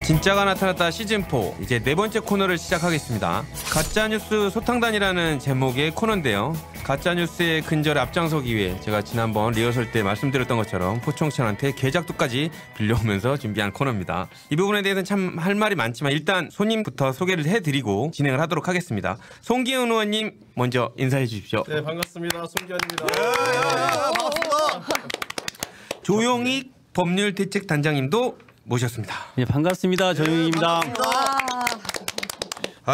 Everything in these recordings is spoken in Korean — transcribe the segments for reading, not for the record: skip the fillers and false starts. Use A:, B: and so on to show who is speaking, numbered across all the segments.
A: 진짜가 나타났다 시즌4 이제 네 번째 코너를 시작하겠습니다. 가짜뉴스 소탕단이라는 제목의 코너인데요. 가짜뉴스의 근절에 앞장서기 위해 제가 지난번 리허설 때 말씀드렸던 것처럼 포청천한테 개작두까지 빌려오면서 준비한 코너입니다. 이 부분에 대해서는 참 할 말이 많지만 일단 손님부터 소개를 해드리고 진행을 하도록 하겠습니다. 송기훈 의원님 먼저 인사해 주십시오.
B: 네, 반갑습니다. 송기훈입니다.
C: 반갑습니다.
A: 조용익 법률대책단장님도 모셨습니다.
D: 네, 반갑습니다. 조용익입니다.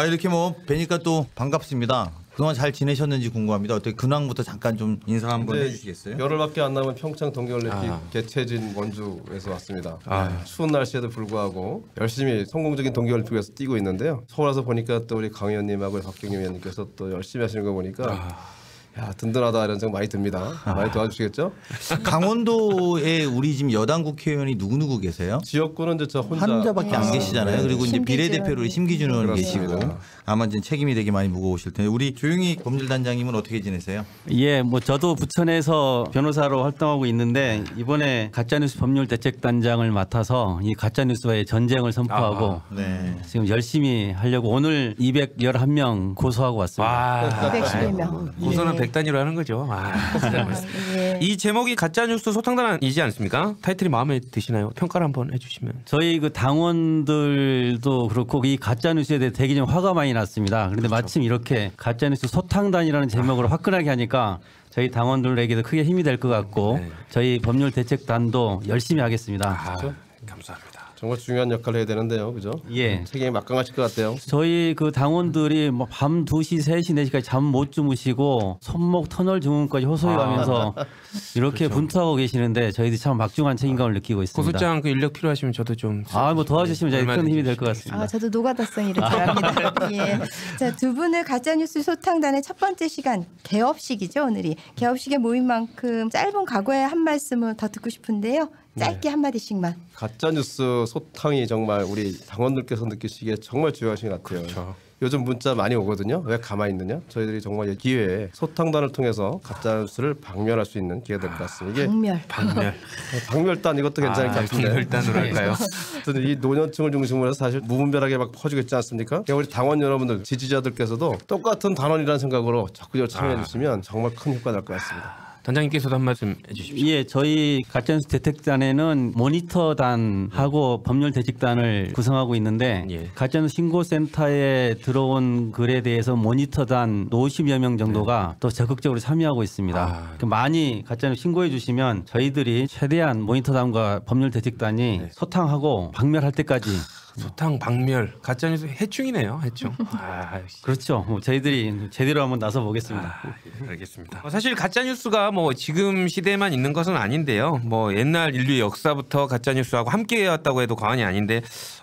C: 이렇게 뵈니까 또 반갑습니다. 그동안 잘 지내셨는지 궁금합니다. 어떻게 근황부터 잠깐 좀 인사 한번 해주시겠어요?
B: 열흘밖에 안 남은 평창 동계올림픽 개최진 원주에서 왔습니다. 추운 날씨에도 불구하고 열심히 성공적인 동계올림픽에서 뛰고 있는데요. 서울 와서 보니까 또 우리 강 의원님하고 박경림 의원님께서 또 열심히 하시는 거 보니까 야, 든든하다 이런 생각 많이 듭니다. 많이 도와주시겠죠?
C: 강원도에 우리 지금 여당 국회의원이 누구 계세요?
B: 지역구는 이제 저
C: 혼자밖에 안 계시잖아요. 그리고 이제 비례대표로 심기준 의원 계시고 아마 이제 책임이 되게 많이 무거우실 텐데 우리 조용익 법률단장님은 어떻게 지내세요?
D: 예, 저도 부천에서 변호사로 활동하고 있는데 이번에 가짜뉴스 법률대책단장을 맡아서 이 가짜뉴스와의 전쟁을 선포하고 지금 열심히 하려고 오늘 211명 고소하고 왔습니다.
E: 211명.
A: 고소는 100단위로 하는 거죠.
E: 예.
A: 이 제목이 가짜뉴스 소탕단이지 않습니까? 타이틀이 마음에 드시나요? 평가를 한번 해주시면.
D: 저희 그 당원들도 그렇고 이 가짜뉴스에 대해 되게 좀 화가 많이 났습니다. 그런데 마침 이렇게 가짜뉴스 소탕단이라는 제목으로 화끈하게 하니까 저희 당원들에게도 크게 힘이 될 것 같고 저희 법률대책단도 열심히 하겠습니다.
A: 감사합니다.
B: 정말 중요한 역할을 해야 되는데요, 그죠?
D: 예.
B: 책임이 막강하실 것 같아요.
D: 저희 그 당원들이 밤 2시, 3시, 4시까지 잠 못 주무시고 손목 터널 증후까지 호소해 가면서 이렇게 분투하고 계시는데 저희들이 참 막중한 책임감을 느끼고 있습니다.
A: 고소장 그 인력 필요하시면 저도 좀
D: 도와주시면 저희 큰 힘이 될 것 같습니다.
E: 저도 노가다성 이렇게 합니다. 예. 자, 두 분을 가짜뉴스 소탕단의 첫 번째 시간 개업식이죠, 오늘이. 개업식에 모인 만큼 짧은 각오의 한 말씀을 더 듣고 싶은데요. 짧게 한마디씩만.
B: 가짜뉴스 소탕이 정말 우리 당원들께서 느끼시기에 정말 중요하신 것 같아요.
A: 그렇죠.
B: 요즘 문자 많많이 오거든요. 왜 가만히 있느냐? 저희들이 정말 이 기회에 소탕단을 통해서 가짜뉴스를 박멸할 수 있는 기회가 될 것 같습니다. 이게 박멸단 이것도 괜찮을 것 같은데.
A: 박멸단으로 할까요?
B: 이 노년층을 중심으로 해서 사실 무분별하게 막 퍼지고 있지 않습니까? 우리 당원 여러분들, 지지자들께서도 똑같은 단원이라는 생각으로 적극적으로 참여해 주시면 정말 큰 효과가 날 것 같습니다.
A: 단장님께서도 한 말씀 해주십시오.
D: 예, 저희 가짜뉴스 대책단에는 모니터단하고 법률대책단을 구성하고 있는데 가짜뉴스 신고센터에 들어온 글에 대해서 모니터단 50여 명 정도가 또 적극적으로 참여하고 있습니다. 많이 가짜뉴스 신고해 주시면 저희들이 최대한 모니터단과 법률대책단이 소탕하고 박멸할 때까지
A: 소탕 박멸 가짜뉴스 해충이네요. 해충.
D: 그렇죠. 저희들이 제대로 한번 나서 보겠습니다.
A: 알겠습니다. 사실 가짜뉴스가 지금 시대에만 있는 것은 아닌데요. 옛날 인류의 역사부터 가짜뉴스하고 함께해왔다고 해도 과언이 아닌데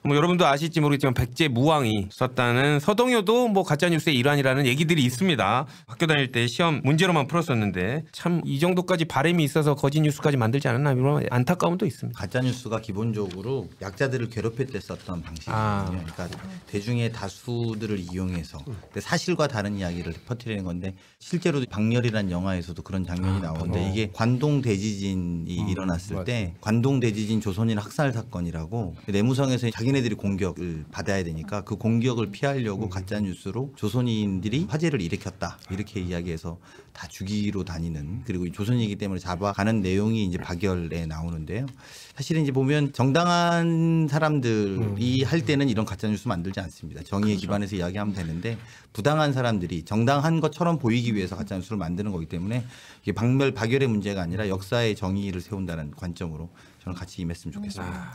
A: 여러분도 아실지 모르겠지만 백제무왕이 썼다는 서동요도 가짜뉴스의 일환이라는 얘기들이 있습니다. 학교 다닐 때 시험 문제로만 풀었었는데 참 이 정도까지 바람이 있어서 거짓 뉴스까지 만들지 않았나 이런 안타까움도 있습니다.
C: 가짜뉴스가 기본적으로 약자들을 괴롭힐 때 썼던 방식이거든요. 그러니까 대중의 다수들을 이용해서 사실과 다른 이야기를 퍼뜨리는 건데 실제로 박렬이라는 영화에서도 그런 장면이 나오는데 이게 관동 대지진이 일어났을 때 관동 대지진 조선인 학살 사건이라고 내무성에서 자기네들이 공격을 받아야 되니까 그 공격을 피하려고 가짜뉴스로 조선인들이 화재를 일으켰다 이렇게 이야기해서 다 죽이러 다니는 그리고 조선인이기 때문에 잡아가는 내용이 이제 박열에 나오는데요. 사실은 이제 보면 정당한 사람들이 할 때는 이런 가짜뉴스 만들지 않습니다. 정의에 기반해서 이야기하면 되는데 부당한 사람들이 정당한 것처럼 보이기 위해서 가짜뉴스를 만드는 거기 때문에 이게 박멸의 문제가 아니라 역사의 정의를 세운다는 관점으로 저는 같이 임했으면 좋겠습니다.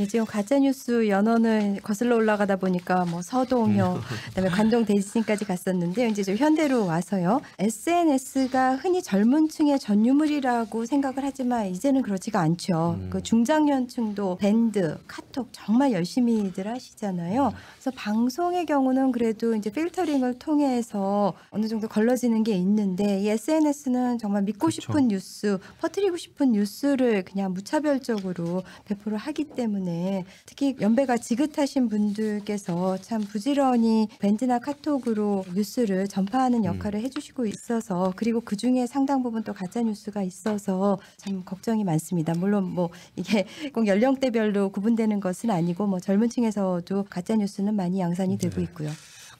E: 지금 가짜뉴스 연원을 거슬러 올라가다 보니까 서동요, 그다음에 관동 대지진까지 갔었는데요. 이제 좀 현대로 와서요. SNS가 흔히 젊은 층의 전유물이라고 생각을 하지만 이제는 그렇지가 않죠. 그 중장년층도 밴드, 카톡 정말 열심히들 하시잖아요. 그래서 방송의 경우는 그래도 이제 필터링을 통해서 어느 정도 걸러지는 게 있는데 이 SNS는 정말 믿고 싶은 뉴스, 퍼뜨리고 싶은 뉴스를 그냥 무차별적으로 효과적으로 배포를 하기 때문에 특히 연배가 지긋하신 분들께서 참 부지런히 밴드나 카톡으로 뉴스를 전파하는 역할을 해주시고 있어서 그리고 그중에 상당 부분 또 가짜 뉴스가 있어서 참 걱정이 많습니다. 물론 뭐 이게 꼭 연령대별로 구분되는 것은 아니고 뭐 젊은 층에서도 가짜 뉴스는 많이 양산이 되고 있고요.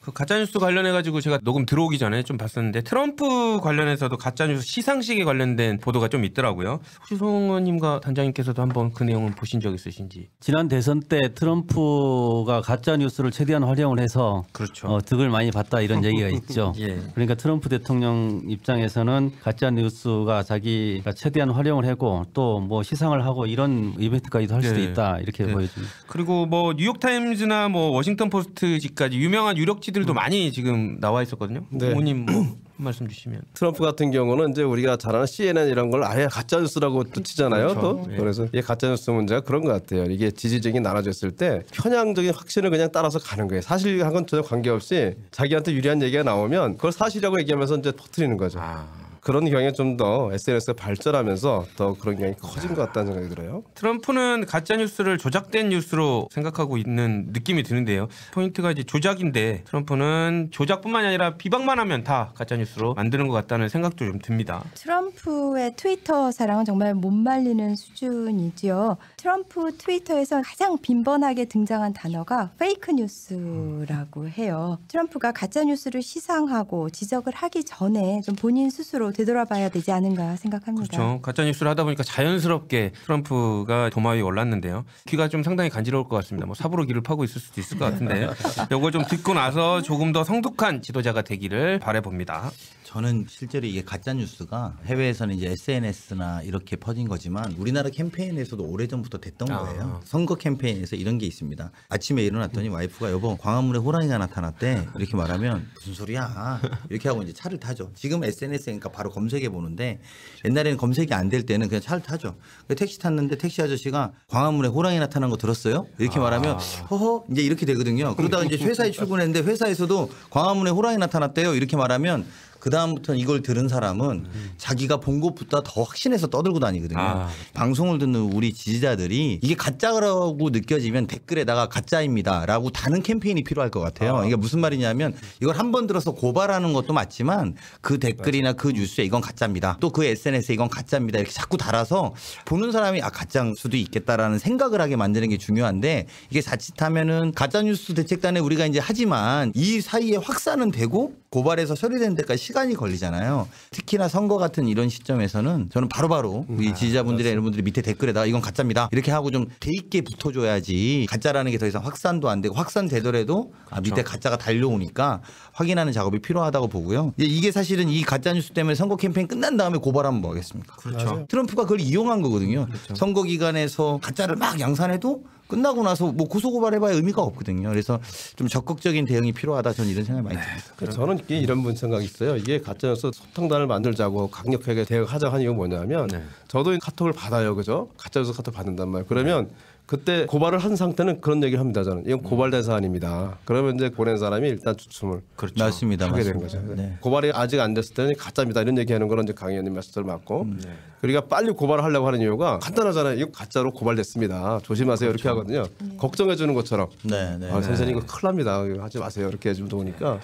A: 그 가짜뉴스 관련해가지고 제가 녹음 들어오기 전에 좀 봤었는데 트럼프 관련해서도 가짜뉴스 시상식에 관련된 보도가 좀 있더라고요. 혹시 송 의원님과 단장님께서도 한번 그 내용을 보신 적 있으신지?
D: 지난 대선 때 트럼프가 가짜 뉴스를 최대한 활용을 해서
A: 그렇죠.
D: 득을 많이 봤다 이런 얘기가 있죠.
A: 예.
D: 그러니까 트럼프 대통령 입장에서는 가짜 뉴스가 자기가 최대한 활용을 하고 또 뭐 시상을 하고 이런 이벤트까지도 할 수도
A: 네.
D: 있다 이렇게
A: 네.
D: 보여집니다.
A: 그리고 뭐 뉴욕타임즈나 뭐 워싱턴 포스트지까지 유명한 유력지들도 많이 지금 나와 있었거든요.
B: 네.
A: 의원님 뭐 한 말씀 주시면.
B: 트럼프 같은 경우는 이제 우리가 잘 아는 CNN 이런 걸 아예 가짜 뉴스라고 또 치잖아요.
A: 그렇죠.
B: 또
A: 네.
B: 그래서 이 가짜 뉴스 문제가 그런 것 같아요. 이게 지지층이 나눠졌을 때 편향적인 확신을 그냥 따라서 가는 거예요. 사실하고는 전혀 관계없이 자기한테 유리한 얘기가 나오면 그걸 사실이라고 얘기하면서 이제 퍼뜨리는 거죠. 그런 경향이 좀 더 SNS가 발전하면서 더 그런 경향이 커진 것 같다는 생각이 들어요.
A: 트럼프는 가짜 뉴스를 조작된 뉴스로 생각하고 있는 느낌이 드는데요. 포인트가 이제 조작인데 트럼프는 조작뿐만이 아니라 비방만 하면 다 가짜 뉴스로 만드는 것 같다는 생각도 좀 듭니다.
E: 트럼프의 트위터 사랑은 정말 못 말리는 수준이지요. 트럼프 트위터에서 가장 빈번하게 등장한 단어가 페이크 뉴스라고 해요. 트럼프가 가짜 뉴스를 시상하고 지적을 하기 전에 좀 본인 스스로 되돌아봐야 되지 않은가 생각합니다.
A: 그렇죠. 가짜 뉴스를 하다 보니까 자연스럽게 트럼프가 도마 위에 올랐는데요. 귀가 좀 상당히 간지러울 것 같습니다. 뭐 삽으로 귀를 파고 있을 수도 있을 것 같은데 이걸 좀 듣고 나서 조금 더 성숙한 지도자가 되기를 바라봅니다.
C: 저는 실제로 이게 가짜 뉴스가 해외에서는 이제 SNS나 이렇게 퍼진 거지만 우리나라 캠페인에서도 오래전부터 됐던 거예요. 선거 캠페인에서 이런 게 있습니다. 아침에 일어났더니 와이프가 여보 광화문에 호랑이가 나타났대 이렇게 말하면 무슨 소리야 이렇게 하고 이제 차를 타죠. 지금 SNS니까 바로 검색해 보는데 옛날에는 검색이 안 될 때는 그냥 차를 타죠. 택시 탔는데 택시 아저씨가 광화문에 호랑이 나타난 거 들었어요? 이렇게 말하면 허허 이제 이렇게 되거든요. 그러다가 이제 회사에 출근했는데 회사에서도 광화문에 호랑이 나타났대요 이렇게 말하면 그 다음부터는 이걸 들은 사람은 자기가 본 것보다 더 확신해서 떠들고 다니거든요. 방송을 듣는 우리 지지자들이 이게 가짜라고 느껴지면 댓글에다가 가짜입니다라고 다는 캠페인이 필요할 것 같아요. 이게 무슨 말이냐면 이걸 한 번 들어서 고발하는 것도 맞지만 그 댓글이나 그 뉴스에 이건 가짜입니다. 또 그 SNS에 이건 가짜입니다. 이렇게 자꾸 달아서 보는 사람이 가짜일 수도 있겠다라는 생각을 하게 만드는 게 중요한데 이게 자칫하면은 가짜뉴스 대책단에 우리가 이제 하지만 이 사이에 확산은 되고 고발해서 처리되는 데까지 시간이 걸리잖아요. 특히나 선거 같은 이런 시점에서는 저는 바로바로 우리 지지자분들이 이런 분들이 밑에 댓글에다가 이건 가짜입니다. 이렇게 하고 좀 돼 있게 붙어줘야지 가짜라는 게 더 이상 확산도 안 되고 확산되더라도 밑에 가짜가 달려오니까 확인하는 작업이 필요하다고 보고요. 이게 사실은 이 가짜뉴스 때문에 선거 캠페인 끝난 다음에 고발하면 뭐 하겠습니까?
A: 그렇죠.
C: 트럼프가 그걸 이용한 거거든요. 선거 기간에서 가짜를 막 양산해도 끝나고 나서 뭐 고소고발해봐야 의미가 없거든요. 그래서 좀 적극적인 대응이 필요하다 저는 이런 생각이 많이 듭니다.
B: 저는 이런 생각이 있어요. 이게 가짜뉴스 소탕단을 만들자고 강력하게 대응하자 한 이유가 뭐냐면 저도 카톡을 받아요. 그죠? 가짜뉴스 카톡 받는단 말이에요. 그러면 그때 고발을 한 상태는 그런 얘기를 합니다. 저는 이건 고발된 사안입니다. 그러면 이제 보낸 사람이 일단 주춤을
C: 맞습니다.
B: 하게 되는 거죠.
C: 네.
B: 고발이 아직 안 됐을 때는 가짜입니다. 이런 얘기하는 거는 이제 강 의원님 말씀을 맞고 우리가 빨리 고발을 하려고 하는 이유가 간단하잖아요. 이거 가짜로 고발됐습니다. 조심하세요. 이렇게 하거든요. 걱정해 주는 것처럼 선생님 이거 큰일 납니다. 이거 하지 마세요. 이렇게 해주면 좋으니까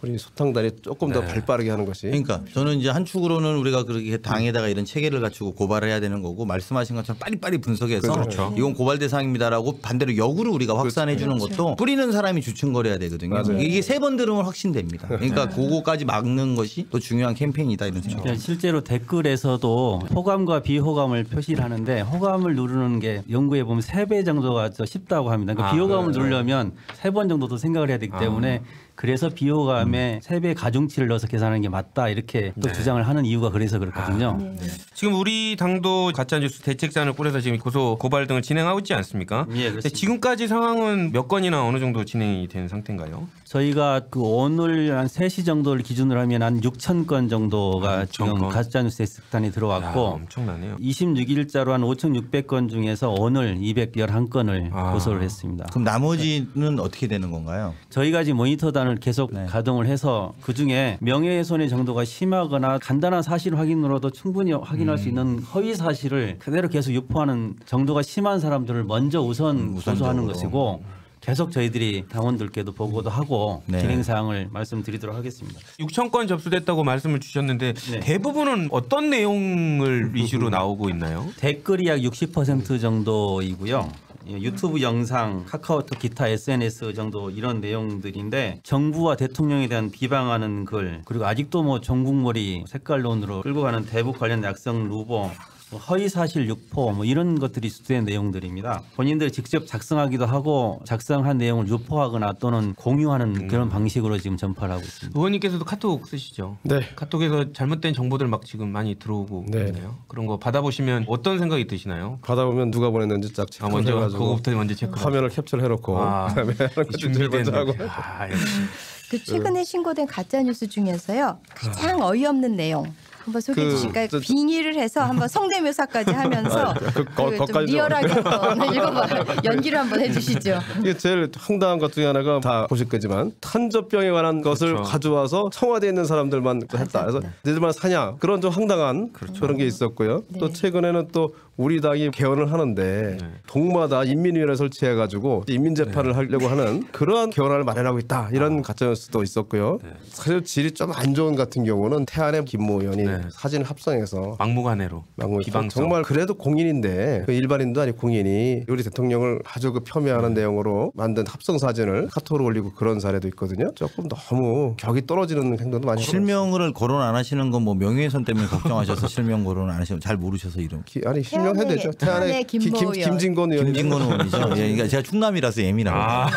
B: 우리 소탕단이 조금 더 발빠르게 하는 것이.
C: 그러니까 저는 이제 한 축으로는 우리가 그렇게 당에다가 이런 체계를 갖추고 고발을 해야 되는 거고 말씀하신 것처럼 빨리빨리 분석해서
A: 그렇죠.
C: 이건 고발 대상입니다라고 반대로 역으로 우리가 확산해 주는 것도 뿌리는 사람이 주춤거려야 되거든요.
B: 맞아요.
C: 이게 3번 들으면 확신됩니다. 그러니까 그거까지 막는 것이 또 중요한 캠페인이다 이런 생각입니다.
D: 실제로 댓글에서도 호감과 비호감을 표시를 하는데 호감을 누르는 게 연구해 보면 3배 정도가 더 쉽다고 합니다. 그러니까 비호감을 누르려면 3번 정도 더 생각을 해야 되기 때문에 그래서 비호감에 3배 가중치를 넣어서 계산하는 게 맞다 이렇게 또 주장을 하는 이유가 그래서 그렇거든요.
A: 지금 우리 당도 가짜뉴스 대책단을 꾸려서 지금 고소 고발 등을 진행하고 있지 않습니까?
D: 예, 그렇습니다.
A: 지금까지 상황은 몇 건이나 어느 정도 진행이 된 상태인가요?
D: 저희가 그 오늘 한 3시 정도를 기준으로 하면 한 6천 건 정도가 지금
A: 건.
D: 가짜뉴스 대책단에 들어왔고
A: 엄청나네요.
D: 26일자로 한 5,600건 중에서 오늘 211건을 고소를 했습니다.
C: 그럼 나머지는 어떻게 되는 건가요?
D: 저희가 지금 모니터단을 재판을 계속
C: 네.
D: 가동을 해서 그중에 명예훼손의 정도가 심하거나 간단한 사실 확인으로도 충분히 확인할 수 있는 허위 사실을 그대로 계속 유포하는 정도가 심한 사람들을 먼저 우선 고소하는 것이고 계속 저희들이 당원들께도 보고도 하고
C: 네.
D: 진행 사항을 말씀드리도록 하겠습니다.
A: 6천 건 접수됐다고 말씀을 주셨는데
D: 네.
A: 대부분은 어떤 내용을 위주로 나오고 있나요?
D: 댓글이 약 60% 정도이고요. 유튜브 영상, 카카오톡, 기타 SNS 정도 이런 내용들인데 정부와 대통령에 대한 비방하는 글 그리고 아직도 뭐 종북머리 색깔론으로 끌고 가는 대북 관련 약성 루보 허위 사실 유포 뭐 이런 것들이 주된 내용들입니다. 본인들이 직접 작성하기도 하고 작성한 내용을 유포하거나 또는 공유하는 그런 방식으로 지금 전파를 하고 있습니다.
A: 의원님께서도 카톡 쓰시죠?
B: 네.
A: 카톡에서 잘못된 정보들 막 지금 많이 들어오고
B: 네.
A: 있네요. 그런 거 받아보시면 어떤 생각이 드시나요?
B: 받아보면 누가 보냈는지 쫙
A: 먼저
B: 체크해가지고
A: 그거부터 먼저 체크.
B: 화면을 캡처를 해놓고 그다음에
A: 준비된
B: 먼저 하고.
A: 역시.
E: 그 최근에 신고된 가짜 뉴스 중에서요 가장 어이없는 내용 한번 소개해 주실까요? 빙의를 해서 한번 성대묘사까지 하면서 좀
B: 거기까지
E: 리얼하게 한번 읽어봐요. 연기를 한번 해주시죠.
B: 이게 제일 황당한 것 중에 하나가 다 보실 거지만 탄저병에 관한 것을
A: 그렇죠.
B: 가져와서 청와대에 있는 사람들만 했다. 그래서 너희들만 사냐 그런 좀 황당한 그런 게 있었고요.
E: 네.
B: 또 최근에는 또 우리 당이 개헌을 하는데 동마다 인민위원회 설치해가지고 인민재판을 하려고 하는 그러한 개헌안을 마련하고 있다. 이런 가짜뉴스도 있었고요. 사실 질이 좀 안 좋은 같은 경우는 태안의 김모 의원이 사진을 합성해서
A: 막무가내로 비방성.
B: 정말 그래도 공인인데 그 일반인도 아니고 공인이 우리 대통령을 아주 그 폄훼하는 내용으로 만든 합성 사진을 카톡으로 올리고 그런 사례도 있거든요. 조금 너무 격이 떨어지는 행동도 많이
C: 실명을 거론 안 하시는 건 뭐 명예훼손 때문에 걱정하셔서 실명 거론 안 하시면 잘 모르셔서 이름.
B: 아니 실명해야 되죠.
E: 태안의 김모 의원.
B: 김진건 의원.
C: 김진건 의원이죠. 예, 그러니까 제가 충남이라서 예민하고.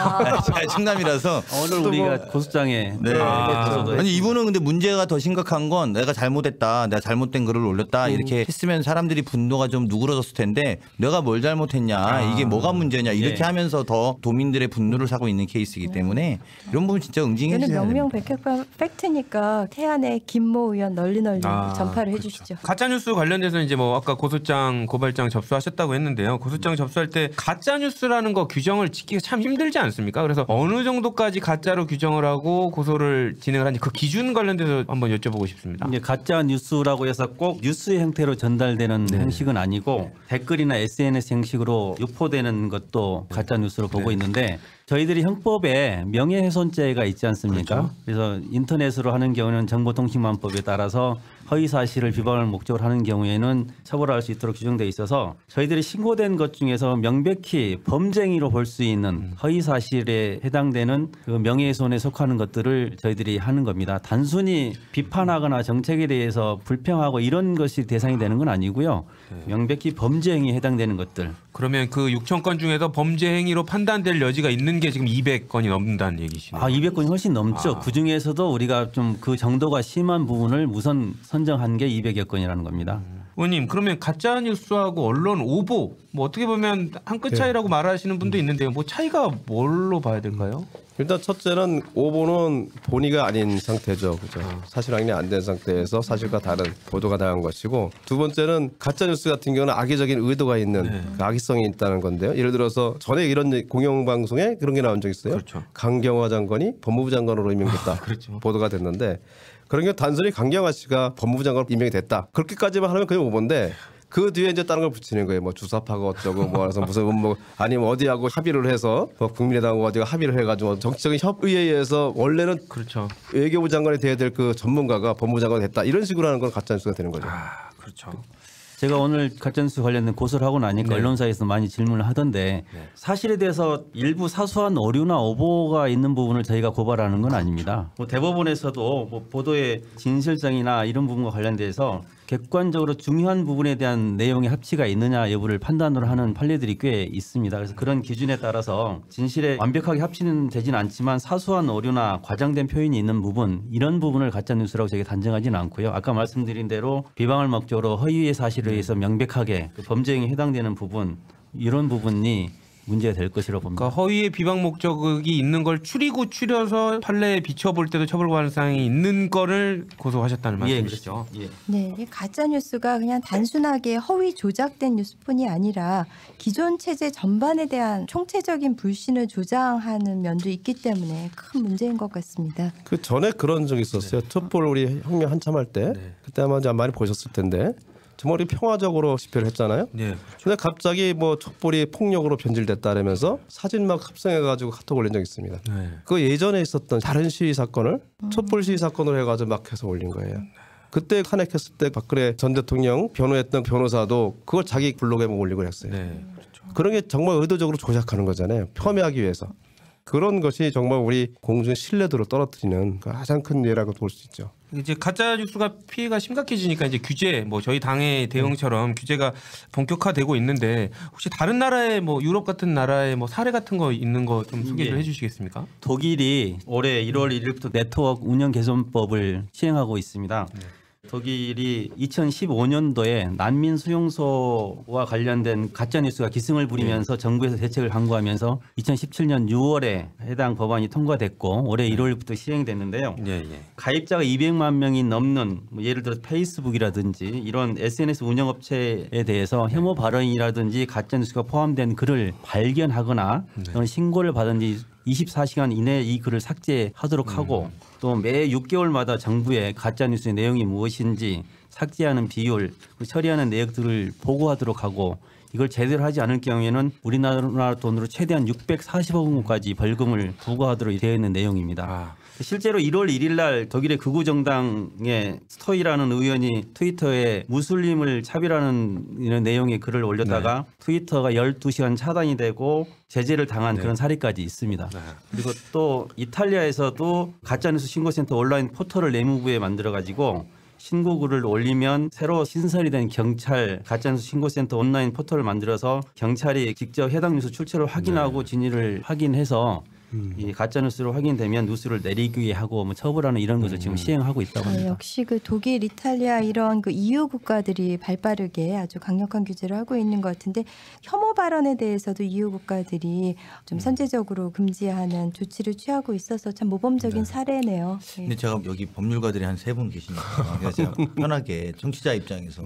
C: 제가 충남이라서.
D: 오늘 우리가 고소장에
C: 네.
D: 고소도
C: 아니 이분은 근데 문제가 더 심각한 건 내가 잘못했다, 내가 잘못된 글을 올렸다 이렇게 했으면 사람들이 분노가 좀 누그러졌을 텐데 내가 뭘 잘못했냐, 이게 뭐가 문제냐 이렇게 하면서 더 도민들의 분노를 사고 있는 케이스이기 때문에 이런 부분 진짜 응징해
E: 이거는
C: 주셔야 됩니다.
E: 명명백백 팩트니까 태안의 김모 의원 널리 전파를 해주시죠.
A: 가짜 뉴스 관련돼서 이제 뭐 아까 고소장 고발장 접수하셨다고 했는데요. 고소장 접수할 때 가짜 뉴스라는 거 규정을 짓기가 참 힘들지 않습니까? 그래서 어느 정도까지 가짜로 규정을 하고 고소를 진행을 하는지 그 기준 관련돼서 한번 여쭤보고 싶습니다.
D: 이제 가짜 뉴스라고 해서 꼭 뉴스의 형태로 전달되는 형식은 아니고 댓글이나 SNS 형식으로 유포되는 것도 가짜 뉴스로 보고 있는데 저희들이 형법에 명예훼손죄가 있지 않습니까? 그래서 인터넷으로 하는 경우는 정보통신망법에 따라서 허위 사실을 비방할 목적으로 하는 경우에는 처벌할 수 있도록 규정되어 있어서 저희들이 신고된 것 중에서 명백히 범죄행위로 볼 수 있는 허위 사실에 해당되는 그 명예훼손에 속하는 것들을 저희들이 하는 겁니다. 단순히 비판하거나 정책에 대해서 불평하고 이런 것이 대상이 되는 건 아니고요. 명백히 범죄행위에 해당되는 것들.
A: 그러면 그 6천 건 중에서 범죄 행위로 판단될 여지가 있는 게 지금 200건이 넘는다는 얘기시네요.
D: 200건이 훨씬 넘죠. 그 중에서도 우리가 좀 그 정도가 심한 부분을 우선 선정한 게 200여 건이라는 겁니다.
A: 의원님 그러면 가짜 뉴스하고 언론 오보 뭐 어떻게 보면 한 끗 차이라고 말하시는 분도 있는데요. 뭐 차이가 뭘로 봐야 될까요?
B: 일단 첫째는 오보는 본의가 아닌 상태죠. 그죠? 사실 확인이 안 된 상태에서 사실과 다른 보도가 당한 것이고 두 번째는 가짜 뉴스 같은 경우는 악의적인 의도가 있는 그 악의성이 있다는 건데요. 예를 들어서 전에 이런 공영방송에 그런 게 나온 적 있어요.
A: 그렇죠.
B: 강경화 장관이 법무부 장관으로 임명됐다.
A: 그렇죠.
B: 보도가 됐는데 그런 게 단순히 강경화 씨가 법무부 장관으로 임명이 됐다. 그렇게까지만 하면 그냥 오보인데 그 뒤에 이제 다른 걸 붙이는 거예요. 뭐 주사파가 어쩌고 뭐 그래서 무슨 뭐 아니면 어디하고 합의를 해서 뭐 국민의당하고 어디가 합의를 해가지고 정치적인 협의에 의해서 원래는
A: 그렇죠.
B: 외교부 장관이 돼야 될 그 전문가가 법무부 장관이 됐다 이런 식으로 하는 건 가짜 뉴스가 되는 거죠.
A: 그렇죠.
D: 제가 오늘 가짜뉴스 관련된 고소를 하고 나니까 언론사에서 많이 질문을 하던데 사실에 대해서 일부 사소한 오류나 오보가 있는 부분을 저희가 고발하는 건 아닙니다. 뭐 대법원에서도 뭐 보도의 진실성이나 이런 부분과 관련돼서 객관적으로 중요한 부분에 대한 내용의 합치가 있느냐 여부를 판단을 하는 판례들이 꽤 있습니다. 그래서 그런 기준에 따라서 진실에 완벽하게 합치는 되지는 않지만 사소한 오류나 과장된 표현이 있는 부분 이런 부분을 가짜뉴스라고 저희가 단정하지는 않고요. 아까 말씀드린 대로 비방을 목적으로 허위의 사실에 의해서 명백하게 그 범죄 행위에 해당되는 부분 이런 부분이 문제가 될 것이라고 봅니다.
A: 그러니까 허위의 비방 목적이 있는 걸 추려서 판례에 비춰볼 때도 처벌 가능성이 있는 거를 고소하셨다는 말씀이시죠?
D: 예.
E: 네, 이 가짜 뉴스가 그냥 단순하게 허위 조작된 뉴스뿐이 아니라 기존 체제 전반에 대한 총체적인 불신을 조장하는 면도 있기 때문에 큰 문제인 것 같습니다.
B: 그 전에 그런 적이 있었어요. 촛불 우리 혁명 한참 할 때 그때 아마 많이 보셨을 텐데 정말 우리 평화적으로 집회를 했잖아요.
A: 네.
B: 근데 갑자기 뭐 촛불이 폭력으로 변질됐다라면서 사진 막 합성해가지고 카톡 올린 적이 있습니다.
A: 네.
B: 그 예전에 있었던 다른 시위 사건을 촛불 시위 사건으로 해가지고 막 해서 올린 거예요. 그때 탄핵했을 때 박근혜 전 대통령 변호했던 변호사도 그걸 자기 블로그에 올리고 했어요.
A: 네.
B: 그런 게 정말 의도적으로 조작하는 거잖아요. 폄훼하기 위해서. 그런 것이 정말 우리 공중의 신뢰도를 떨어뜨리는 가장 큰 예라고 볼 수 있죠.
A: 이제 가짜 뉴스가 피해가 심각해지니까 이제 규제, 뭐 저희 당의 대응처럼 규제가 본격화되고 있는데 혹시 다른 나라의 뭐 유럽 같은 나라의 뭐 사례 같은 거 있는 거 좀 소개 좀 해주시겠습니까?
D: 독일이 올해 1월 1일부터 네트워크 운영 개선법을 시행하고 있습니다. 독일이 2015년도에 난민 수용소와 관련된 가짜 뉴스가 기승을 부리면서 정부에서 대책을 강구하면서 2017년 6월에 해당 법안이 통과됐고 올해 1월부터 시행됐는데요. 가입자가 200만 명이 넘는 뭐 예를 들어 페이스북이라든지 이런 SNS 운영업체에 대해서 혐오 발언이라든지 가짜 뉴스가 포함된 글을 발견하거나 또는 신고를 받은 뒤 24시간 이내에 이 글을 삭제하도록 하고 또 매 6개월마다 정부에 가짜 뉴스의 내용이 무엇인지 삭제하는 비율, 처리하는 내역들을 보고하도록 하고 이걸 제대로 하지 않을 경우에는 우리나라 돈으로 최대한 640억 원까지 벌금을 부과하도록 되어 있는 내용입니다. 실제로 1월 1일 날 독일의 극우 정당의 스토이라는 의원이 트위터에 무슬림을 차별하는 이런 내용의 글을 올렸다가 트위터가 12시간 차단이 되고 제재를 당한 그런 사례까지 있습니다. 그리고 또 이탈리아에서도 가짜뉴스 신고센터 온라인 포털을 내무부에 만들어 가지고 신고글을 올리면 새로 신설이 된 경찰 가짜뉴스 신고센터 온라인 포털을 만들어서 경찰이 직접 해당 뉴스 출처를 확인하고 진위를 확인해서 이 가짜뉴스로 확인되면 뉴스를 내리게 하고 뭐 처벌하는 이런 것을 지금 시행하고 있다고 합니다.
E: 역시 그 독일, 이탈리아 이런 그 EU 국가들이 발빠르게 아주 강력한 규제를 하고 있는 것 같은데 혐오 발언에 대해서도 EU 국가들이 좀 선제적으로 금지하는 조치를 취하고 있어서 참 모범적인 사례네요.
C: 근데 제가 여기 법률가들이 한 3분 계시니까 그래서 제가 편하게 청취자 입장에서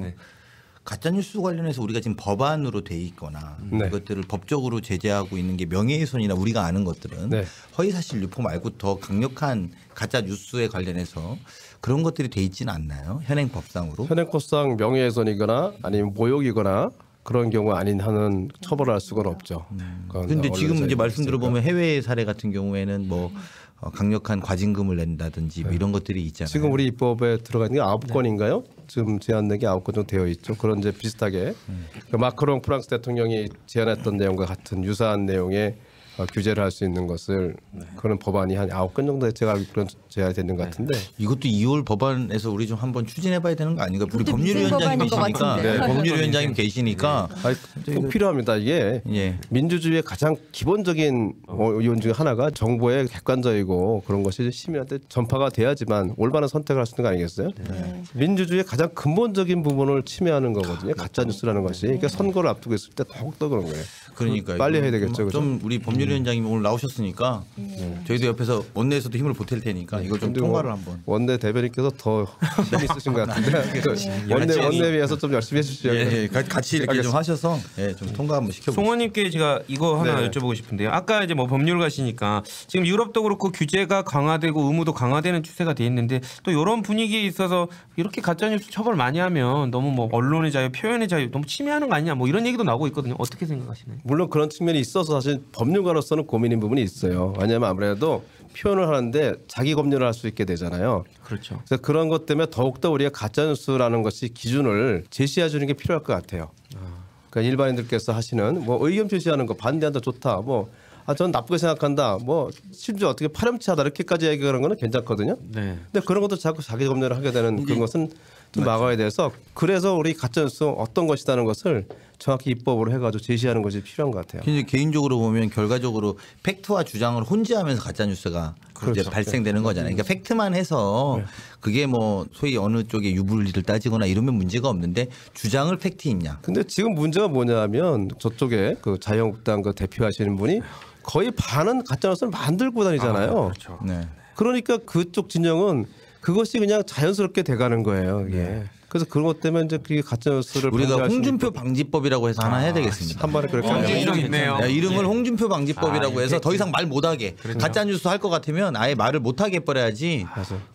C: 가짜뉴스 관련해서 우리가 지금 법안으로 돼 있거나 이것들을 법적으로 제재하고 있는 게 명예훼손이나 우리가 아는 것들은 허위사실 유포 말고 더 강력한 가짜뉴스에 관련해서 그런 것들이 돼 있지는 않나요? 현행법상으로?
B: 현행법상 명예훼손이거나 아니면 모욕이거나 그런 경우 아닌 한은 처벌할 수가 없죠.
C: 그런데 지금 이제 말씀 들어보면 해외 사례 같은 경우에는 뭐 강력한 과징금을 낸다든지 뭐 이런 것들이 있잖아요.
B: 지금 우리 입법에 들어가 있는 게 9건인가요? 지금 제안된 게 9건 정도 되어 있죠. 그런 이제 비슷하게 그 마크롱 프랑스 대통령이 제안했던 내용과 같은 유사한 내용의 규제를 할 수 있는 것을 그런 법안이 한 9건 정도 제가 알기로 그런 제안이 되는 것 같은데
C: 이것도 2월 법안에서 우리 좀 한번 추진해봐야 되는 거 아닌가? 우리 법률위원장님 계시니까 법률위원장님 계시니까
B: 꼭 필요합니다. 이게 민주주의의 가장 기본적인 요인 중에 하나가 정보의 객관적이고 그런 것이 시민한테 전파가 돼야지만 올바른 선택을 할 수 있는 거 아니겠어요? 민주주의의 가장 근본적인 부분을 침해하는 거거든요. 가짜 뉴스라는 것이. 그러니까 선거를 앞두고 있을 때 더욱더 그런 거예요.
C: 그러니까
B: 빨리 해야 되겠죠.
C: 좀 우리 법률위원장님 오늘 나오셨으니까 저희도 옆에서 원내에서도 힘을 보탤 테니까 이거 좀 통과를 한번.
B: 원내 대변인께서 더 힘이 있으신 것 같은데 원내위에서 좀 열심히 해주시죠.
C: 같이 이렇게 좀 하셔서 좀 통과 한번 시켜보세요.
A: 송원님께 제가 이거 하나 여쭤보고 싶은데요. 아까 이제 뭐 법률가시니까 지금 유럽도 그렇고 규제가 강화되고 의무도 강화되는 추세가 돼 있는데 또 이런 분위기에 있어서 이렇게 가짜뉴스 처벌 많이 하면 너무 뭐 언론의 자유, 표현의 자유 너무 침해하는 거 아니냐 뭐 이런 얘기도 나오고 있거든요. 어떻게 생각하시나요?
B: 물론 그런 측면이 있어서 사실 법률가로서는 고민인 부분이 있어요. 왜냐하면 아무래도 표현을 하는데 자기 검열을 할 수 있게 되잖아요.
A: 그렇죠.
B: 그래서 그런 것 때문에 더욱더 우리가 가짜뉴스라는 것이 기준을 제시해 주는 게 필요할 것 같아요. 그러니까 일반인들께서 하시는 뭐 의견 표시하는 거 반대한다 좋다 뭐 전 나쁘게 생각한다 뭐 심지어 어떻게 파렴치하다 이렇게까지 얘기하는 거는 괜찮거든요. 근데 그런 것도 자꾸 자기 검열을 하게 되는 그런 것은 좀 막아야 돼서 그래서 우리 가짜뉴스 어떤 것이라는 것을 정확히 입법으로 해가지고 제시하는 것이 필요한 것 같아요.
C: 근데 개인적으로 보면 결과적으로 팩트와 주장을 혼재하면서 가짜 뉴스가 이제 발생되는 거잖아요. 그러니까 팩트만 해서 그게 뭐 소위 어느 쪽에 유불리를 따지거나 이러면 문제가 없는데 주장을 팩트있냐.
B: 근데 지금 문제가 뭐냐면 저쪽에 그 자유한국당 그 대표하시는 분이 거의 반은 가짜뉴스를 만들고 다니잖아요.
A: 그렇죠.
C: 네.
B: 그러니까 그쪽 진영은 그것이 그냥 자연스럽게 돼가는 거예요. 이게. 그래서 그런 것 때문에 이제 그 가짜뉴스를
C: 우리가
B: 방지할 수
C: 홍준표 방지법이라고 해서 하나 해야 되겠습니다.
B: 한 번에 그렇게
A: 이름
B: 하면
A: 있네요.
C: 네, 이름을 홍준표 방지법이라고 해서 더 이상 말 못하게 가짜 뉴스 할 것 같으면 아예 말을 못하게 해버려야지.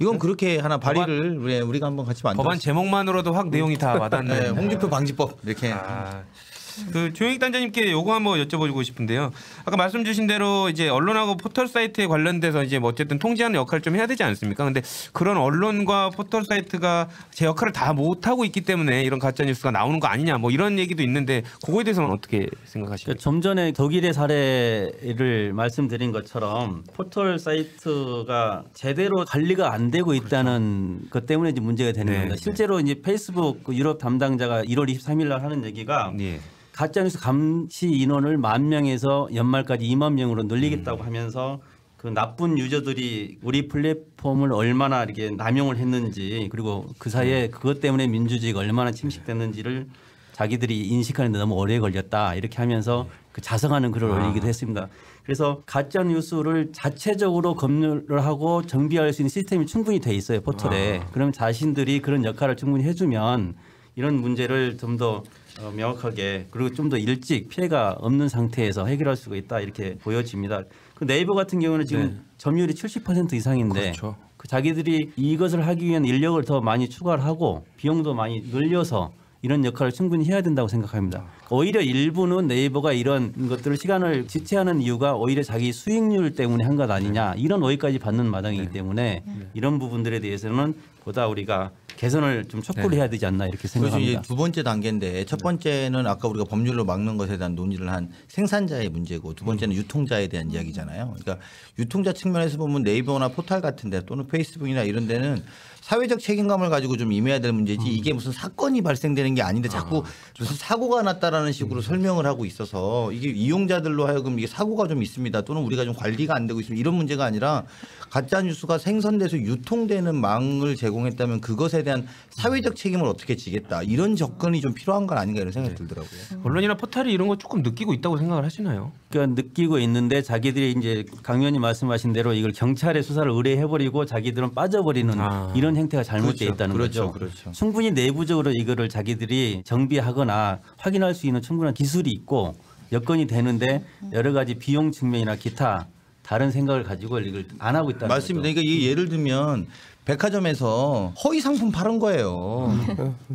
C: 이건 그렇게 하나 발의를 우리가 한번 같이 만들어.
A: 법안 제목만으로도 확 내용이 다 와닿네.
C: 네, 홍준표 방지법 이렇게.
A: 그 조영익 단장님께 요거 한번 여쭤보고 싶은데요. 아까 말씀 주신 대로 이제 언론하고 포털 사이트에 관련돼서 이제 뭐 어쨌든 통제하는 역할을 좀 해야 되지 않습니까? 근데 그런 언론과 포털 사이트가 제 역할을 다 못하고 있기 때문에 이런 가짜 뉴스가 나오는 거 아니냐 뭐 이런 얘기도 있는데 그거에 대해서는 어떻게 생각하십니까?
D: 그러니까 좀 전에 독일의 사례를 말씀드린 것처럼 포털 사이트가 제대로 관리가 안 되고 있다는 것 때문에 이제 문제가 되는 겁니다. 실제로 이제 페이스북 그 유럽 담당자가 1월 23일 날 하는 얘기가 가짜뉴스 감시 인원을 10,000명에서 연말까지 20,000명으로 늘리겠다고 하면서 그 나쁜 유저들이 우리 플랫폼을 얼마나 이렇게 남용을 했는지 그리고 그 사이에 그것 때문에 민주주의가 얼마나 침식됐는지를 자기들이 인식하는 데 너무 오래 걸렸다 이렇게 하면서 그 자성하는 글을 올리기도 했습니다. 그래서 가짜 뉴스를 자체적으로 검열을 하고 정비할 수 있는 시스템이 충분히 돼 있어요 포털에. 그럼 자신들이 그런 역할을 충분히 해주면 이런 문제를 좀 더 명확하게 그리고 좀 더 일찍 피해가 없는 상태에서 해결할 수가 있다 이렇게 보여집니다. 그 네이버 같은 경우는 지금 점유율이 70% 이상인데 그 자기들이 이것을 하기 위한 인력을 더 많이 추가를 하고 비용도 많이 늘려서 이런 역할을 충분히 해야 된다고 생각합니다. 오히려 일부는 네이버가 이런 것들을 시간을 지체하는 이유가 오히려 자기 수익률 때문에 한 것 아니냐 이런 오해까지 받는 마당이기 때문에 이런 부분들에 대해서는 보다 우리가 개선을 좀 촉구를 해야 되지 않나 이렇게 생각합니다.
C: 그래서 두 번째 단계인데 첫 번째는 아까 우리가 법률로 막는 것에 대한 논의를 한 생산자의 문제고 두 번째는 유통자에 대한 이야기잖아요. 그러니까 유통자 측면에서 보면 네이버나 포털 같은 데 또는 페이스북이나 이런 데는 사회적 책임감을 가지고 좀 임해야 될 문제지 이게 무슨 사건이 발생되는 게 아닌데 자꾸 무슨 사고가 났다라는 식으로 설명을 하고 있어서 이게 이용자들로 하여금 이게 사고가 좀 있습니다 또는 우리가 좀 관리가 안 되고 있습니다 이런 문제가 아니라 가짜 뉴스가 생성돼서 유통되는 망을 제공했다면 그것에 대한 사회적 책임을 어떻게 지겠다 이런 접근이 좀 필요한 건 아닌가 이런 생각이 들더라고요.
A: 언론이나 포털이 이런 거 조금 느끼고 있다고 생각을 하시나요?
D: 그러니까 느끼고 있는데 자기들이 이제 강 의원님 말씀하신 대로 이걸 경찰에 수사를 의뢰해버리고 자기들은 빠져버리는 이런 행태가 잘못되어 있다는 거죠.
C: 그렇죠.
D: 충분히 내부적으로 이거를 자기들이 정비하거나 확인할 수 있는 충분한 기술이 있고 여건이 되는데 여러 가지 비용 측면이나 기타 다른 생각을 가지고 이걸 안 하고 있다는
C: 맞습니다.
D: 거죠.
C: 그러니까 이 예를 들면 백화점에서 허위 상품 팔은 거예요.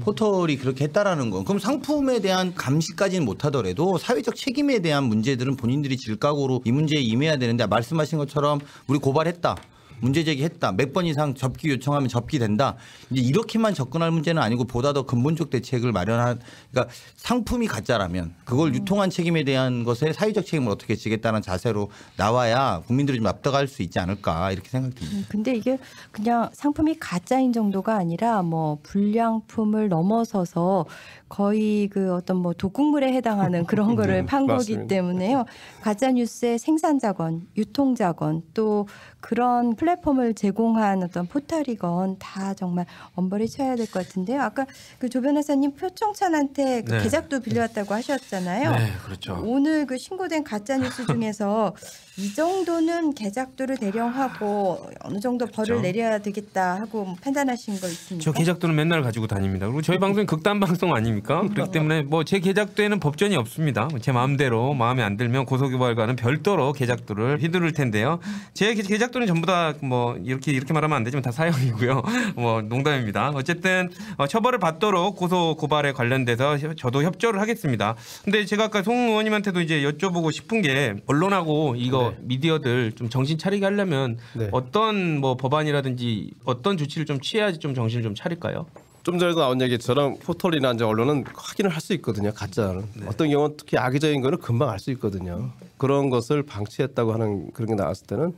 C: 포털이 그렇게 했다라는 거. 그럼 상품에 대한 감시까지는 못하더라도 사회적 책임에 대한 문제들은 본인들이 질각으로 이 문제에 임해야 되는데 말씀하신 것처럼 우리 고발했다. 문제 제기했다. 몇 번 이상 접기 요청하면 접기된다. 이제 이렇게만 접근할 문제는 아니고 보다 더 근본적 대책을 마련한 그러니까 상품이 가짜라면 그걸 유통한 책임에 대한 것에 사회적 책임을 어떻게 지겠다는 자세로 나와야 국민들이 좀 압박할 수 있지 않을까 이렇게 생각됩니다.
E: 근데 이게 그냥 상품이 가짜인 정도가 아니라 뭐 불량품을 넘어서서 거의 그 어떤 뭐 독극물에 해당하는 그런 거를 판 거기
B: 맞습니다.
E: 때문에요. 가짜 뉴스의 생산 자건, 유통 자건 또 그런 플랫폼을 제공한 어떤 포털이건 다 정말 엄벌이 쳐야 될 것 같은데요. 아까 그 조 변호사님 표창찬한테 그 계작도 빌려왔다고 하셨잖아요.
A: 네, 그렇죠.
E: 오늘 그 신고된 가짜 뉴스 중에서 이 정도는 계작도를 대령하고 어느 정도 벌을 내려야 되겠다 하고 판단하신 거 있습니까?
A: 저 계작도는 맨날 가지고 다닙니다. 그리고 저희 방송이 극단 방송 아닙니까? 그렇기 때문에 뭐 제 계작도에는 법전이 없습니다. 제 마음대로 마음에 안 들면 고소고발과는 별도로 계작도를 휘두를 텐데요. 제 계작도는 전부 다 뭐 이렇게 말하면 안 되지만 다 사형이고요. 뭐 농담입니다. 어쨌든 처벌을 받도록 고소 고발에 관련돼서 저도 협조를 하겠습니다. 근데 제가 아까 송 의원님한테도 이제 여쭤보고 싶은 게 언론하고 이거 미디어들 좀 정신 차리게 하려면 어떤 뭐 법안이라든지 어떤 조치를 좀 취해야지 좀 정신을 좀 차릴까요?
B: 좀 전에도 나온 얘기처럼 포털이나 이제 언론은 확인을 할 수 있거든요. 가짜는 어떤 경우는 특히 악의적인 거는 금방 알 수 있거든요. 그런 것을 방치했다고 하는 그런 게 나왔을 때는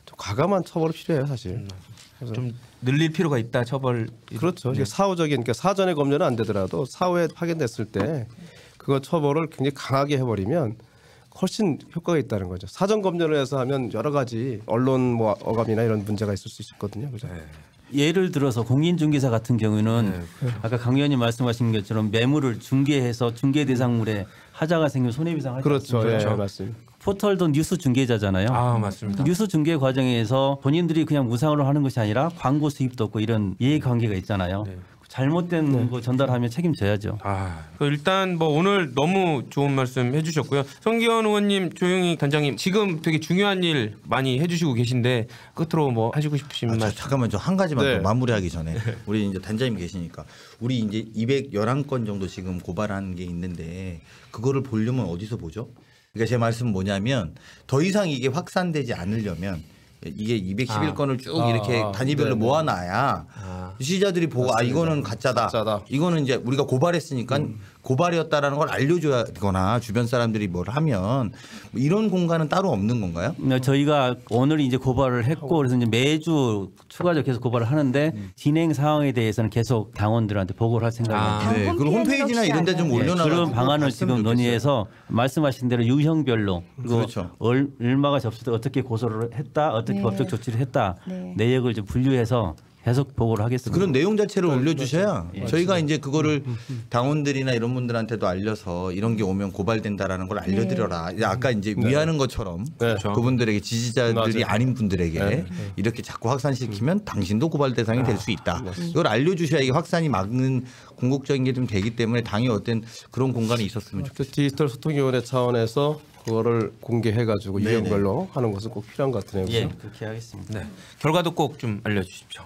B: 좀 과감한 처벌이 필요해요, 사실.
A: 좀 늘릴 필요가 있다 처벌.
B: 그렇죠. 이게 사후적인 그러니까 사전에 검열은 안 되더라도 사후에 확인됐을 때 그거 처벌을 굉장히 강하게 해버리면 훨씬 효과가 있다는 거죠. 사전 검열을 해서 하면 여러 가지 언론 뭐 어감이나 이런 문제가 있을 수 있거든요. 그죠?
D: 예를 들어서 공인중개사 같은 경우는 아까 강 의원님 말씀하신 것처럼 매물을 중개해서 중개 대상물에 하자가 생기면 손해배상 하지
B: 그렇죠.
D: 않습니까?
B: 예, 맞습니다.
D: 포털도 뉴스 중개자잖아요.
A: 아, 맞습니다.
D: 뉴스 중개 과정에서 본인들이 그냥 무상으로 하는 것이 아니라 광고 수입도 없고 이런 이해관계가 있잖아요. 잘못된 거 전달하면 책임져야죠.
A: 일단 뭐 오늘 너무 좋은 말씀 해주셨고요. 성기현 의원님, 조용희 단장님 지금 되게 중요한 일 많이 해주시고 계신데 끝으로 뭐 하시고 싶으신 말씀?
C: 잠깐만 저 한 가지만
B: 네.
C: 더 마무리하기 전에 우리 이제 단장님 계시니까 우리 이제 211건 정도 지금 고발한 게 있는데 그거를 보려면 어디서 보죠? 그러니까 제 말씀은 뭐냐면 더 이상 이게 확산되지 않으려면 이게 211건을 쭉 이렇게 단위별로 모아놔야 시자들이 보고
B: 맞습니다.
C: 이거는 가짜다. 이거는 이제 우리가 고발했으니까 고발이었다라는 걸 알려줘야 되거나 주변 사람들이 뭘 하면 이런 공간은 따로 없는 건가요?
D: 저희가 오늘 이제 고발을 했고 그래서 이제 매주 추가적으로 계속 고발을 하는데 진행 상황에 대해서는 계속 당원들한테 보고를 할 생각입니다.
E: 당
C: 네. 그럼
E: 홈페이지는
C: 홈페이지나
E: 혹시
C: 이런 데 좀
E: 알아요?
C: 올려놔.
D: 그런 방안을 지금 논의해서 말씀하신 대로 유형별로 그리고
C: 그렇죠.
D: 얼마가 접수돼 어떻게 고소를 했다, 어떻게
E: 네.
D: 법적 조치를 했다
E: 네.
D: 내역을 좀 분류해서 계속 보고를 하겠습니다.
C: 그런 내용 자체를 올려주셔야 저희가 이제 그거를 당원들이나 이런 분들한테도 알려서 이런 게 오면 고발된다라는 걸 알려드려라. 아까 이제 위하는 것처럼 그분들에게 지지자들이 아닌 분들에게 이렇게 자꾸 확산시키면 당신도 고발 대상이 될 수 있다. 이걸 알려주셔야 이게 확산이 막는 궁극적인 게 좀 되기 때문에 당이 어떤 그런 공간이 있었으면 좋겠어요.
B: 디지털 소통위원회 차원에서 그거를 공개해가지고 유형별로 하는 것은 꼭 필요한 것 같네요.
D: 예,
B: 그죠?
D: 그렇게 하겠습니다.
A: 네. 결과도 꼭 좀 알려주십시오.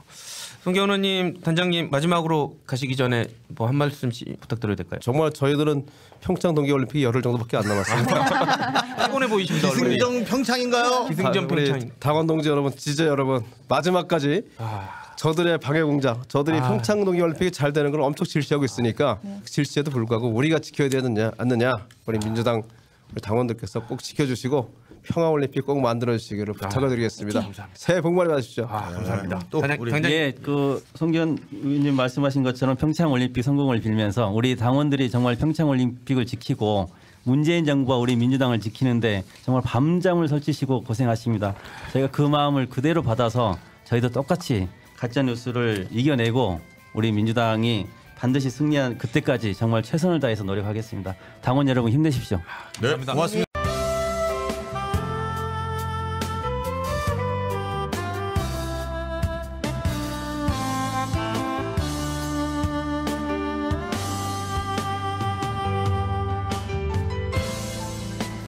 A: 성기현 의원님, 단장님 마지막으로 가시기 전에 뭐 한 말씀씩 부탁드려도 될까요?
B: 정말 저희들은 평창 동계올림픽 열흘 정도밖에 안 남았습니다.
A: 피곤해 보이십니다. 얼굴이.
C: 기승전 평창인가요?
A: 기승전
B: 우리
A: 평창.
B: 당원 동지 여러분, 지지자 여러분 마지막까지 저들의 방해 공작, 저들이 평창 동계올림픽이 잘 되는 걸 엄청 질시하고 있으니까 그 질시에도 불구하고 우리가 지켜야 되느냐 않느냐 우리 민주당 우리 당원들께서 꼭 지켜주시고 평화올림픽 꼭 만들어주시기를 부탁을 드리겠습니다. 새해 복 많이 받으십시오.
A: 감사합니다.
C: 또
A: 단장님.
D: 예, 그 송기현 의원님 말씀하신 것처럼 평창올림픽 성공을 빌면서 우리 당원들이 정말 평창올림픽을 지키고 문재인 정부와 우리 민주당을 지키는데 정말 밤잠을 설치시고 고생하십니다. 저희가 그 마음을 그대로 받아서 저희도 똑같이 가짜 뉴스를 이겨내고 우리 민주당이 반드시 승리한 그때까지 정말 최선을 다해서 노력하겠습니다. 당원 여러분 힘내십시오.
C: 네, 고맙습니다.